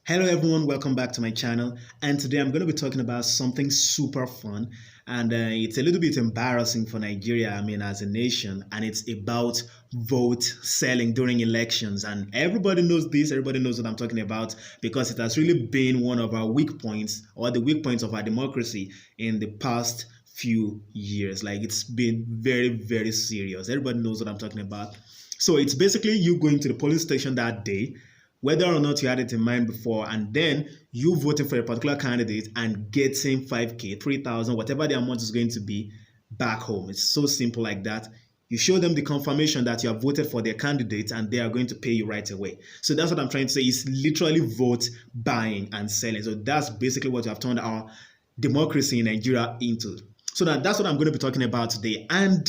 Hello everyone, welcome back to my channel, and today I'm going to be talking about something super fun, and it's a little bit embarrassing for Nigeria, as a nation, and it's about vote selling during elections. And everybody knows this, everybody knows what I'm talking about, because it has really been one of our weak points, or the weak points of our democracy in the past few years. Like, it's been very, very serious. Everybody knows what I'm talking about. So it's basically you going to the polling station that day, whether or not you had it in mind before, and then you voting for a particular candidate and getting 5K, 3,000, whatever the amount is going to be, back home. It's so simple like that. You show them the confirmation that you have voted for their candidate and they are going to pay you right away. So that's what I'm trying to say. It's literally vote buying and selling. So that's basically what we have turned our democracy in Nigeria into. So that's what I'm going to be talking about today. And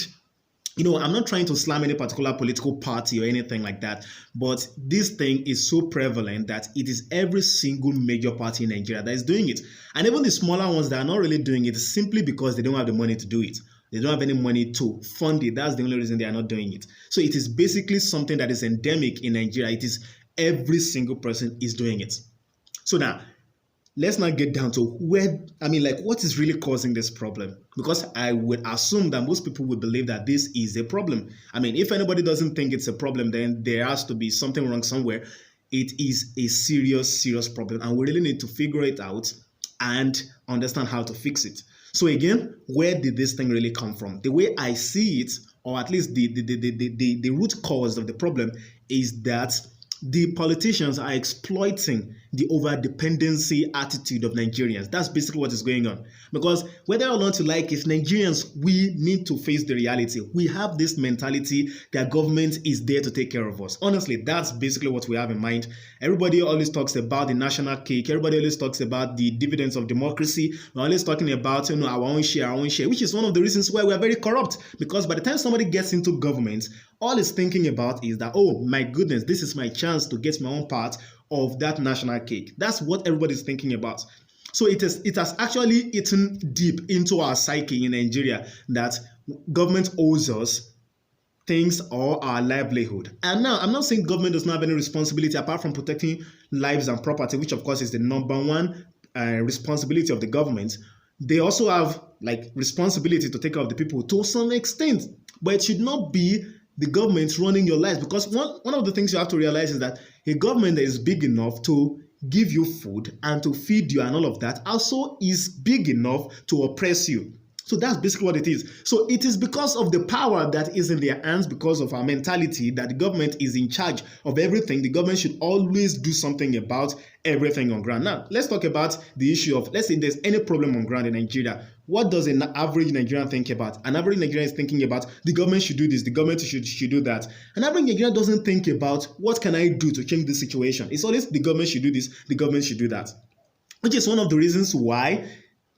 I'm not trying to slam any particular political party or anything like that, but this thing is so prevalent that it is every single major party in Nigeria that is doing it. And even the smaller ones that are not really doing it simply because they don't have the money to do it. They don't have any money to fund it. That's the only reason they are not doing it. So it is basically something that is endemic in Nigeria. It is every single person is doing it. So now, let's not get down to what is really causing this problem? Because I would assume that most people would believe that this is a problem. If anybody doesn't think it's a problem, then there has to be something wrong somewhere. It is a serious, serious problem, and we really need to figure it out and understand how to fix it. So again, where did this thing really come from? The way I see it, or at least the root cause of the problem, is that the politicians are exploiting the over-dependency attitude of Nigerians. That's basically what is going on. Because whether or not you like it, Nigerians, we need to face the reality. We have this mentality that government is there to take care of us. Honestly, that's basically what we have in mind. Everybody always talks about the national cake. Everybody always talks about the dividends of democracy. We're always talking about our own share, which is one of the reasons why we are very corrupt. Because by the time somebody gets into government, all it's thinking about is that, oh my goodness, this is my chance to get my own part of that national cake. That's what everybody's thinking about. So it has actually eaten deep into our psyche in Nigeria that government owes us things or our livelihood. And now, I'm not saying government does not have any responsibility apart from protecting lives and property, which of course is the number one responsibility of the government. They also have responsibility to take care of the people to some extent, but it should not be the government running your lives, because one of the things you have to realize is that a government that is big enough to give you food and to feed you and all of that also is big enough to oppress you. So that's basically what it is. So it is because of the power that is in their hands, because of our mentality that the government is in charge of everything. The government should always do something about everything on ground. Now, let's talk about the issue of, let's say there's any problem on ground in Nigeria. What does an average Nigerian think about? An average Nigerian is thinking about the government should do this, the government should do that. An average Nigerian doesn't think about what can I do to change the situation. It's always the government should do this, the government should do that. Which is one of the reasons why,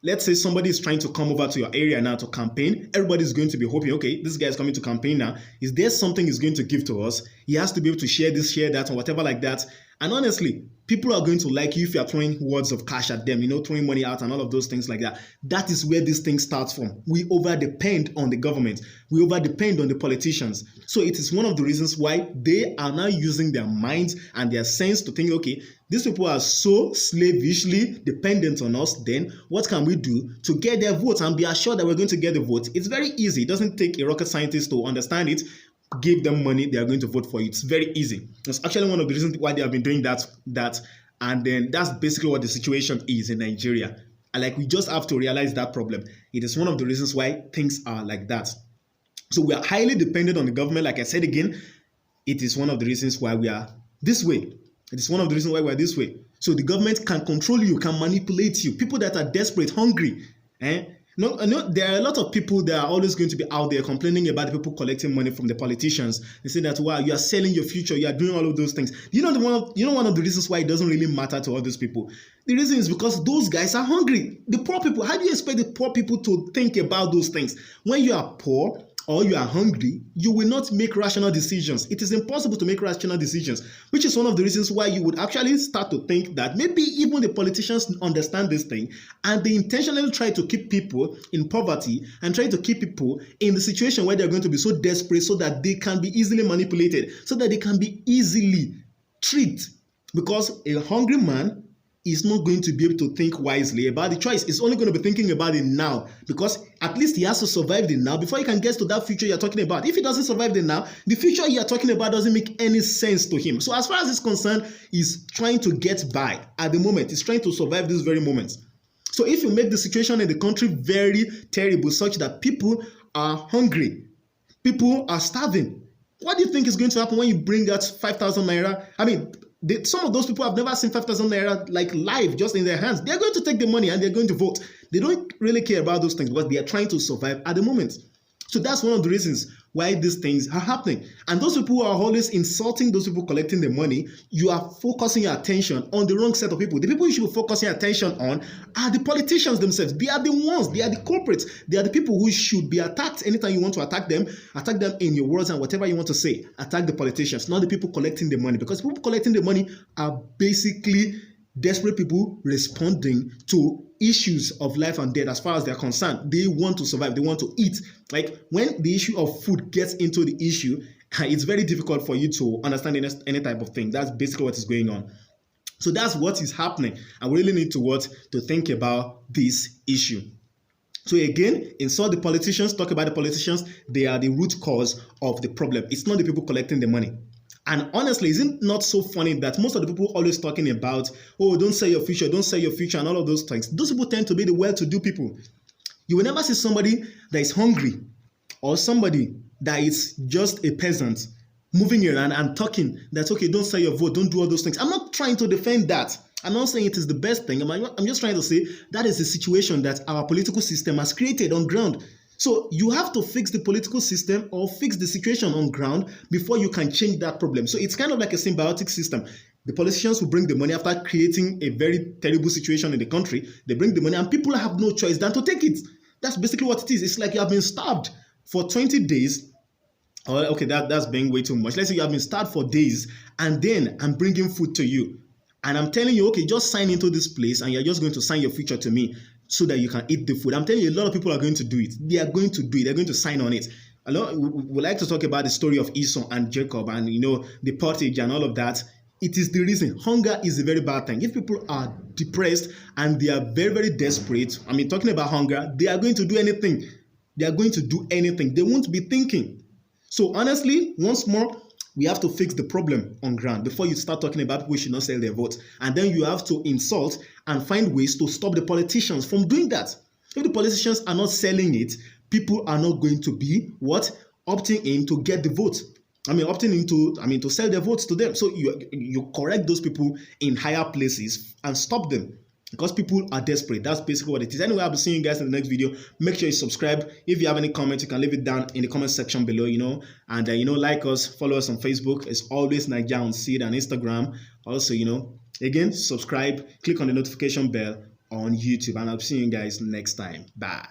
let's say somebody is trying to come over to your area now to campaign. Everybody's going to be hoping, okay, this guy is coming to campaign now. Is there something he's going to give to us? He has to be able to share this, share that, or whatever like that. And honestly, people are going to like you if you are throwing words of cash at them, throwing money out and all of those things like that. That is where this thing starts from. We over-depend on the government. We over-depend on the politicians. So it is one of the reasons why they are now using their minds and their sense to think, okay, these people are so slavishly dependent on us, then what can we do to get their votes and be assured that we're going to get the vote? It's very easy. It doesn't take a rocket scientist to understand it. Give them money, they are going to vote for you. It's very easy. It's actually one of the reasons why they have been doing that. And then that's basically what the situation is in Nigeria. And we just have to realize that problem. It is one of the reasons why things are like that. So we are highly dependent on the government. Like I said again, it is one of the reasons why we are this way. It is one of the reasons why we are this way. So the government can control you, can manipulate you. People that are desperate, hungry, No, there are a lot of people that are always going to be out there complaining about the people collecting money from the politicians. They say that, wow, you are selling your future, you are doing all of those things. One of the reasons why it doesn't really matter to all those people? The reason is because those guys are hungry. The poor people, how do you expect the poor people to think about those things? When you are poor or you are hungry, you will not make rational decisions. It is impossible to make rational decisions, which is one of the reasons why you would actually start to think that maybe even the politicians understand this thing and they intentionally try to keep people in poverty and try to keep people in the situation where they're going to be so desperate so that they can be easily manipulated, so that they can be easily tricked. Because a hungry man is not going to be able to think wisely about the choice. He's only going to be thinking about it now, because at least he has to survive the now before he can get to that future you're talking about. If he doesn't survive the now, the future you're talking about doesn't make any sense to him. So as far as he's concerned, he's trying to get by at the moment. He's trying to survive this very moment. So if you make the situation in the country very terrible, such that people are hungry, people are starving, what do you think is going to happen when you bring out 5,000 naira? I mean, some of those people have never seen 5,000 naira like live, just in their hands. They're going to take the money and they're going to vote. They don't really care about those things because they are trying to survive at the moment. So that's one of the reasons why these things are happening. And those people who are always insulting those people collecting the money, you are focusing your attention on the wrong set of people. The people you should be focusing your attention on are the politicians themselves. They are the ones, they are the culprits. They are the people who should be attacked. Anytime you want to attack them in your words and whatever you want to say. Attack the politicians, not the people collecting the money. Because people collecting the money are basically desperate people responding to issues of life and death as far as they're concerned. They want to survive. They want to eat. Like when the issue of food gets into the issue, it's very difficult for you to understand any type of thing. That's basically what is going on. So that's what is happening. And we really need to think about this issue. So again, insult the politicians, talk about the politicians. They are the root cause of the problem. It's not the people collecting the money. And honestly, is it not so funny that most of the people always talking about, oh, don't sell your future, and all of those things, those people tend to be the well-to-do people. You will never see somebody that is hungry or somebody that is just a peasant moving around and talking that, okay, don't sell your vote, don't do all those things. I'm not trying to defend that. I'm not saying it is the best thing. I'm just trying to say that is the situation that our political system has created on ground. So you have to fix the political system or fix the situation on ground before you can change that problem. So it's kind of like a symbiotic system. The politicians will bring the money after creating a very terrible situation in the country. They bring the money and people have no choice than to take it. That's basically what it is. It's like you have been starved for 20 days. Or okay, that's being way too much. Let's say you have been starved for days and then I'm bringing food to you. And I'm telling you, okay, just sign into this place and you're just going to sign your future to me so that you can eat the food. I'm telling you, a lot of people are going to do it. They are going to do it. They're going to sign on it. We like to talk about the story of Esau and Jacob and, the pottage and all of that. It is the reason. Hunger is a very bad thing. If people are depressed and they are very, very desperate, talking about hunger, they are going to do anything. They are going to do anything. They won't be thinking. So honestly, once more, we have to fix the problem on ground before you start talking about people who should not sell their votes. And then you have to insult and find ways to stop the politicians from doing that. If the politicians are not selling it, people are not going to be opting in to get the vote. Opting in to sell their votes to them. So you correct those people in higher places and stop them. Because people are desperate. That's basically what it is. Anyway, I'll be seeing you guys in the next video. Make sure you subscribe. If you have any comments, you can leave it down in the comment section below, And, like us, follow us on Facebook. It's always Naija on Seed and Instagram. Also, again, subscribe. Click on the notification bell on YouTube. And I'll see you guys next time. Bye.